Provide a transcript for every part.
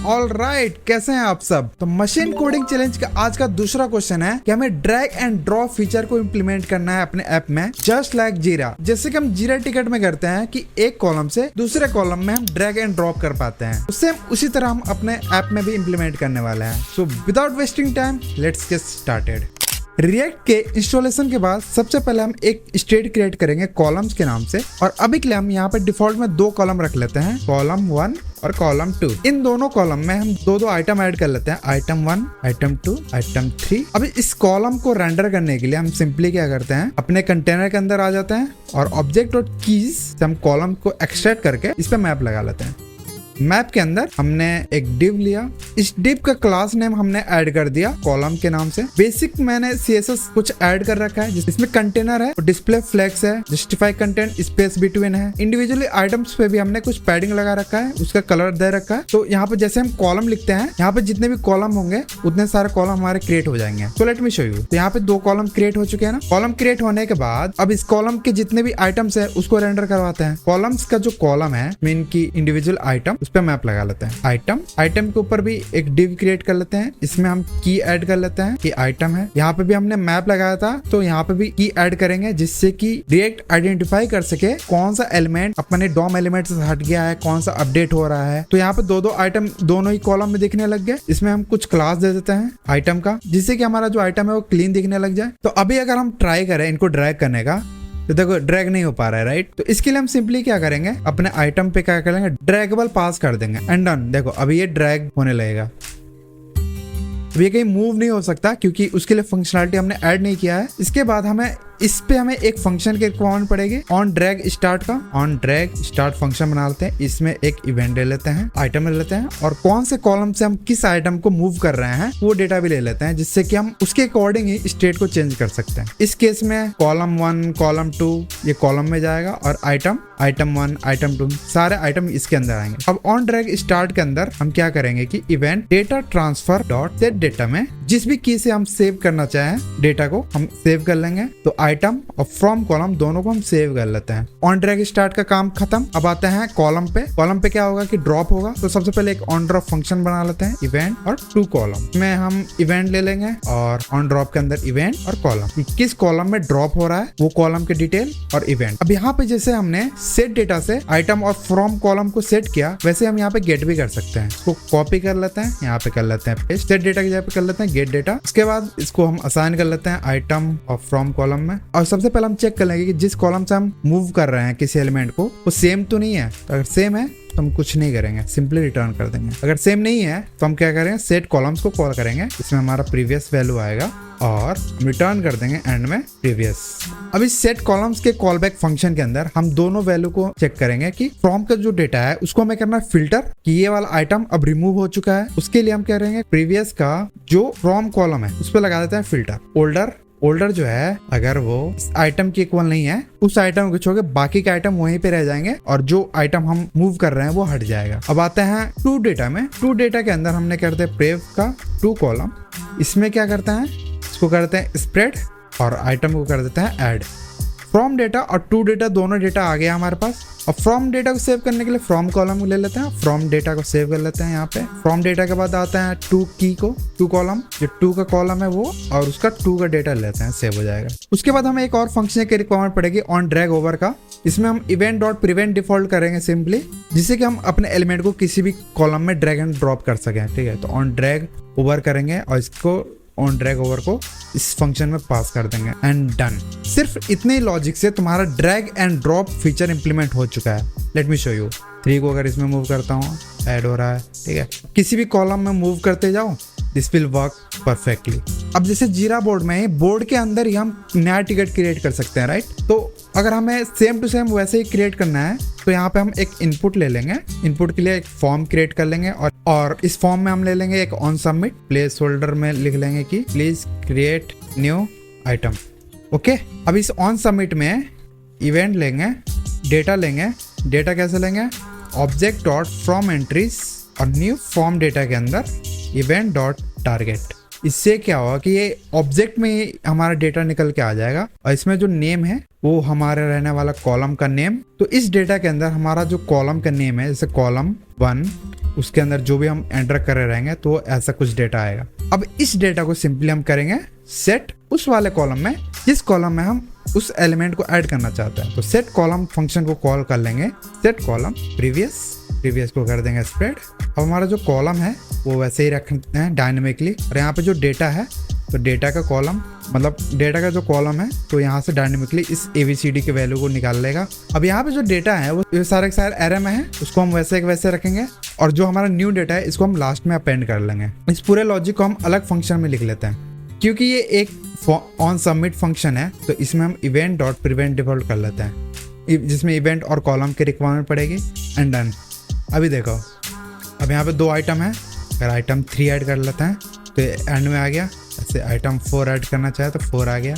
Alright, कैसे हैं आप सब। तो मशीन कोडिंग चैलेंज का आज का दूसरा क्वेश्चन है कि हमें ड्रैग एंड ड्रॉप फीचर को इम्प्लीमेंट करना है अपने ऐप में, जस्ट लाइक जीरा। जैसे कि हम जीरा टिकट में करते हैं कि एक कॉलम से दूसरे कॉलम में हम ड्रैग एंड ड्रॉप कर पाते हैं, सेम उसी तरह हम अपने ऐप में भी इम्प्लीमेंट करने वाले हैं। So without wasting time let's get started. React के इंस्टॉलेशन के बाद सबसे पहले हम एक स्टेट क्रिएट करेंगे कॉलम्स के नाम से, और अभी के लिए हम यहाँ पे डिफॉल्ट में दो कॉलम रख लेते हैं, कॉलम 1 और कॉलम 2। इन दोनों कॉलम में हम दो ऐड कर लेते हैं, आइटम 1, आइटम 2, आइटम 3। अभी इस कॉलम को रेंडर करने के लिए हम सिंपली क्या करते हैं, अपने कंटेनर के अंदर आ जाते हैं और ऑब्जेक्ट और कीज से हम कॉलम को एक्सट्रैक्ट करके इस पे मैप लगा लेते हैं। मैप के अंदर हमने एक डिव लिया, इस डिव का क्लास नेम हमने ऐड कर दिया कॉलम के नाम से। बेसिक मैंने CSS कुछ ऐड कर रखा है जिसमें कंटेनर है, डिस्प्ले फ्लैग्स है, जस्टिफाई कंटेंट, स्पेस बिटवीन है। इंडिविजुअली आइटम्स पे भी हमने कुछ पैडिंग लगा रखा है, उसका कलर दे रखा है। तो यहाँ पे जैसे हम कॉलम लिखते हैं, यहाँ पे जितने भी कॉलम होंगे उतने सारे कॉलम हमारे क्रिएट हो जाएंगे। तो लेट मी शो यू। तो यहाँ पे दो कॉलम क्रिएट हो चुके हैं ना। कॉलम क्रिएट होने के बाद अब इस कॉलम के जितने भी आइटम्स है उसको रेंडर करवाते हैं। कॉलम्स का जो कॉलम है मीन की इंडिविजुअल आइटम, उस पर मैप लगा लेते हैं। आइटम के ऊपर भी एक डिव क्रिएट कर लेते हैं, इसमें हम की ऐड कर लेते हैं कि आइटम है। यहाँ पे भी हमने मैप लगाया था तो यहाँ पे भी की ऐड करेंगे, जिससे कि रिएक्ट आइडेंटिफाई कर सके कौन सा एलिमेंट अपने डॉम एलिमेंट से हट गया है, कौन सा अपडेट हो रहा है। तो यहाँ पे दो आइटम दोनों ही कॉलम में दिखने लग गए। इसमें हम कुछ क्लास दे देते हैं आइटम का, जिससे कि हमारा जो आइटम है वो क्लीन दिखने लग जाए। तो अभी अगर हम ट्राई करें इनको ड्रैग करने का, तो देखो ड्रैग नहीं हो पा रहा है, राइट। तो इसके लिए हम सिंपली क्या करेंगे, अपने आइटम पे क्या करेंगे, ड्रैगेबल पास कर देंगे एंड डन। देखो अभी ये ड्रैग होने लगेगा। अब ये कहीं मूव नहीं हो सकता क्योंकि उसके लिए फंक्शनलिटी हमने ऐड नहीं किया है। इसके बाद हमें इस पे हमें एक फंक्शन की रिक्वायरमेंट पड़ेगी, ऑन ड्रैग स्टार्ट का। ऑन ड्रैग स्टार्ट फंक्शन बना लेते हैं, इसमें एक इवेंट ले लेते हैं, आइटम ले लेते हैं, और कौन से कॉलम से हम किस आइटम को मूव कर रहे हैं वो डेटा भी ले लेते हैं, जिससे कि हम उसके अकॉर्डिंग ही स्टेट को चेंज कर सकते हैं। इस केस में कॉलम 1, कॉलम 2 ये कॉलम में जाएगा और आइटम 1, आइटम 2 सारे आइटम इसके अंदर आएंगे। अब ऑन ड्रैग स्टार्ट के अंदर हम क्या करेंगे कि event data transfer dot set data में जिस भी की से हम सेव करना चाहें डेटा को हम सेव कर लेंगे। तो आइटम और फ्रॉम कॉलम दोनों को हम सेव कर लेते हैं। ऑन ड्रैग स्टार्ट का काम खत्म। अब आते हैं कॉलम पे। कॉलम पे क्या होगा कि ड्रॉप होगा। तो सबसे पहले एक ऑन ड्रॉप फंक्शन बना लेते हैं, इवेंट और 2 कॉलम में हम इवेंट ले लेंगे और ऑन ड्रॉप के अंदर इवेंट और कॉलम, किस कॉलम में ड्रॉप हो रहा है वो कॉलम के डिटेल और इवेंट। अब यहाँ पे जैसे हमने सेट डेटा से आइटम और फ्रॉम कॉलम को सेट किया, वैसे हम यहाँ पे गेट भी कर सकते हैं। इसको कॉपी कर लेते हैं, यहाँ पे कर लेते हैं पेस्ट, सेट डेटा की जगह पे कर लेते हैं गेट डेटा। उसके बाद इसको हम असाइन कर लेते हैं आइटम और फ्रॉम कॉलम में। और सबसे पहले हम चेक कर लेंगे कि जिस कॉलम से हम मूव कर रहे हैं किसी एलिमेंट को वो सेम तो नहीं है। तो अगर सेम है तो हम कुछ नहीं करेंगे, सिंपली रिटर्न कर देंगे। अगर सेम नहीं है तो हम क्या करेंगे, सेट कॉलम्स को कॉल करेंगे, इसमें हमारा प्रीवियस वैल्यू आएगा और रिटर्न कर देंगे एंड में प्रीवियस। अब इस सेट कॉलम्स के कॉल बैक फंक्शन के अंदर हम दोनों वैल्यू को चेक करेंगे कि फ्रॉम का जो डेटा है उसको हमें करना है फिल्टर, कि ये वाला आइटम अब रिमूव हो चुका है। उसके लिए हम क्या करेंगे, प्रीवियस का जो फ्रॉम कॉलम है उस पर लगा देते हैं फिल्टर। ओल्डर जो है अगर वो इस आइटम के इक्वल नहीं है, उस आइटम को छोड़ के बाकी के आइटम वहीं पे रह जाएंगे और जो आइटम हम मूव कर रहे हैं वो हट जाएगा। अब आते हैं टू डेटा में। टू डेटा के अंदर हमने करते हैं प्रेव का 2 कॉलम। इसमें क्या करते हैं, इसको करते हैं स्प्रेड और आइटम को कर देते हैं ऐड। फ्रॉम डेटा और टू डेटा दोनों डेटा आ गया हमारे पास। और फ्रॉम डेटा को सेव करने के लिए फ्रॉम कॉलम को ले लेते हैं, फ्रॉम डेटा को सेव कर लेते हैं यहाँ पे। फ्रॉम डेटा के बाद आता है 2 की को 2 कॉलम, जो 2 का कॉलम है वो और उसका 2 का डेटा लेते हैं, सेव हो जाएगा। उसके बाद हमें एक और फंक्शन की रिक्वायरमेंट पड़ेगी ऑन ड्रैग ओवर का। इसमें हम इवेंट डॉट प्रिवेंट डिफॉल्ट करेंगे सिंपली, जिससे कि हम अपने एलिमेंट को किसी भी कॉलम में ड्रैग एंड ड्रॉप कर सकें। ठीक है, तो ऑन ड्रैग ओवर करेंगे और इसको ऑन ड्रैग ओवर को इस फंक्शन में पास कर देंगे एंड डन। सिर्फ इतने लॉजिक से तुम्हारा drag and drop feature implement हो चुका है। Let me show you. 3 को अगर इसमें मूव करता हूँ ऐड हो रहा है, ठीक है। किसी भी कॉलम में मूव करते जाओ, दिस विल वर्क परफेक्टली। अब जैसे जीरा बोर्ड में ही, बोर्ड के अंदर ही हम नया टिकट क्रिएट कर सकते हैं, राइट। तो अगर हमें सेम टू सेम वैसे ही क्रिएट करना है तो यहाँ पे हम एक इनपुट ले लेंगे। इनपुट के लिए एक फॉर्म क्रिएट कर लेंगे और इस फॉर्म में हम ले लेंगे एक ऑन सबमिट, प्लेस होल्डर में लिख लेंगे कि please create new item. Okay, अब इस ऑन सबमिट में इवेंट लेंगे, डेटा लेंगे। डेटा कैसे लेंगे, ऑब्जेक्ट डॉट फ्रॉम एंट्रीज और न्यू फॉर्म डेटा के अंदर इवेंट डॉट टारगेट। इससे क्या होगा कि ये ऑब्जेक्ट में ही हमारा डेटा निकल के आ जाएगा और इसमें जो नेम है वो हमारे रहने वाला कॉलम का नेम। तो इस डेटा के अंदर हमारा जो कॉलम का नेम है, जैसे कॉलम 1 उसके अंदर जो भी हम एंटर कर रहे रहेंगे तो ऐसा कुछ डेटा आएगा। अब इस डेटा को सिंपली हम करेंगे सेट उस वाले कॉलम में जिस कॉलम में हम उस एलिमेंट को ऐड करना चाहते हैं। तो सेट कॉलम फंक्शन को कॉल कर लेंगे, सेट कॉलम प्रीवियस को कर देंगे स्प्रेड। अब हमारा जो कॉलम है वो वैसे ही रखते हैं डायनेमिकली, और यहाँ पे जो डेटा है तो डेटा का कॉलम मतलब डेटा का जो कॉलम है तो यहाँ से डायनेमिकली इस ABCD के वैल्यू को निकाल लेगा। अब यहाँ पे जो डेटा है वो सारे के सारे एरे में है, उसको हम वैसे के वैसे रखेंगे, और जो हमारा न्यू डेटा है इसको हम लास्ट में अपेंड कर लेंगे। इस पूरे लॉजिक को हम अलग फंक्शन में लिख लेते हैं, क्योंकि ये एक ऑन सबमिट फंक्शन है तो इसमें हम इवेंट डॉट प्रिवेंट डिफॉल्ट कर लेते हैं, जिसमें इवेंट और कॉलम की रिक्वायरमेंट पड़ेगी एंड डन। अभी देखो अब यहाँ पे 2 आइटम है, अगर आइटम 3 ऐड कर लेते हैं तो एंड में आ गया। ऐसे आइटम 4 ऐड करना चाहे तो 4 आ गया,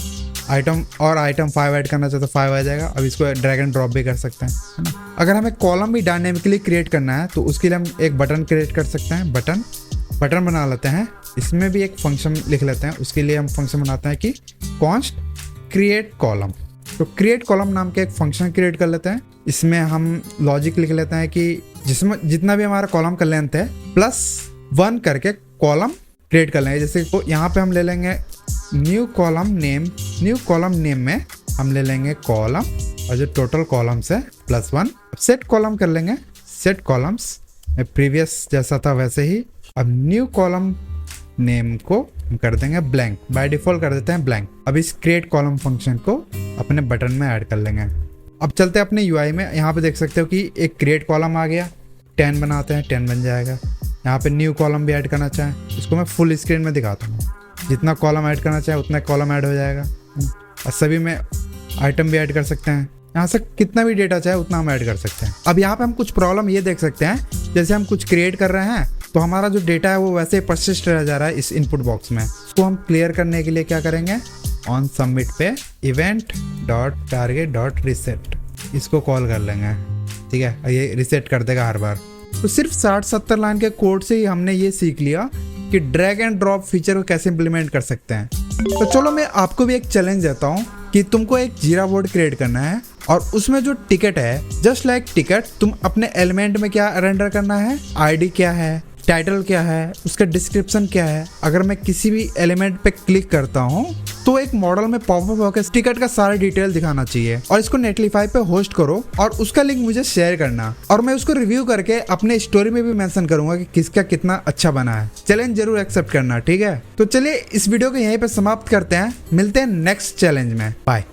आइटम 5 ऐड करना चाहे तो 5 आ जाएगा। अब इसको ड्रैग एंड ड्रॉप भी कर सकते हैं, है ना। अगर हमें कॉलम भी डायनेमिकली क्रिएट करना है तो उसके लिए हम एक बटन क्रिएट कर सकते हैं, बटन बना लेते हैं। इसमें भी एक फंक्शन लिख लेते हैं, उसके लिए हम फंक्शन बनाते हैं कि कॉन्स्ट क्रिएट कॉलम। तो क्रिएट कॉलम नाम के एक फंक्शन क्रिएट कर लेते हैं। इसमें हम लॉजिक लिख लेते हैं कि जिसमें जितना भी हमारा कॉलम का लेंथ है +1 करके कॉलम क्रिएट कर लेंगे। जैसे तो यहाँ पे हम ले लेंगे न्यू कॉलम नेम में हम ले लेंगे कॉलम, और जो टोटल कॉलम्स है +1। सेट कॉलम कर लेंगे, सेट कॉलम्स में प्रीवियस जैसा था वैसे ही। अब न्यू कॉलम नेम को हम कर देंगे ब्लैंक, बाय डिफॉल्ट कर देते हैं ब्लैंक। अब इस क्रिएट कॉलम फंक्शन को अपने बटन में ऐड कर लेंगे। अब चलते हैं अपने UI में, यहाँ पे देख सकते हो कि एक क्रिएट कॉलम आ गया, 10 बनाते हैं, 10 बन जाएगा। यहाँ पे न्यू कॉलम भी ऐड करना चाहें, इसको मैं फुल स्क्रीन में दिखाता हूँ। जितना कॉलम ऐड करना चाहे उतना कॉलम ऐड हो जाएगा, और सभी में आइटम भी ऐड कर सकते हैं। यहाँ से कितना भी डेटा चाहे उतना हम ऐड कर सकते हैं। अब यहाँ पे हम कुछ प्रॉब्लम ये देख सकते हैं, जैसे हम कुछ क्रिएट कर रहे हैं तो हमारा जो डेटा है वो वैसे परसिस्ट रह जा रहा है इस इनपुट बॉक्स में। इसको हम क्लियर करने के लिए क्या करेंगे, ऑन सबमिट पे event dot target dot reset इसको कॉल कर लेंगे, ठीक है। ये रिसेट कर देगा हर बार। तो सिर्फ 60-70 लाइन के कोड से ही हमने ये सीख लिया कि ड्रैग एंड ड्रॉप फीचर को कैसे इंप्लीमेंट कर सकते हैं। तो चलो मैं आपको भी एक चैलेंज देता हूँ कि तुमको एक जीरा बोर्ड क्रिएट करना है, और उसमें जो टिकट है जस्ट लाइक टिकट तुम अपने एलिमेंट में क्या रेंडर करना है, आईडी क्या है, टाइटल क्या है, उसका डिस्क्रिप्शन क्या है। अगर मैं किसी भी एलिमेंट पे क्लिक करता हूँ तो एक मॉडल में पॉपअप होकर टिकट का सारा डिटेल दिखाना चाहिए, और इसको नेटलीफाई पे होस्ट करो और उसका लिंक मुझे शेयर करना, और मैं उसको रिव्यू करके अपने स्टोरी में भी मेंशन करूंगा कि किसका कितना अच्छा बना है। चैलेंज जरूर एक्सेप्ट करना, ठीक है। तो चलिए इस वीडियो को यहीं पे समाप्त करते हैं, मिलते हैं नेक्स्ट चैलेंज में, बाय।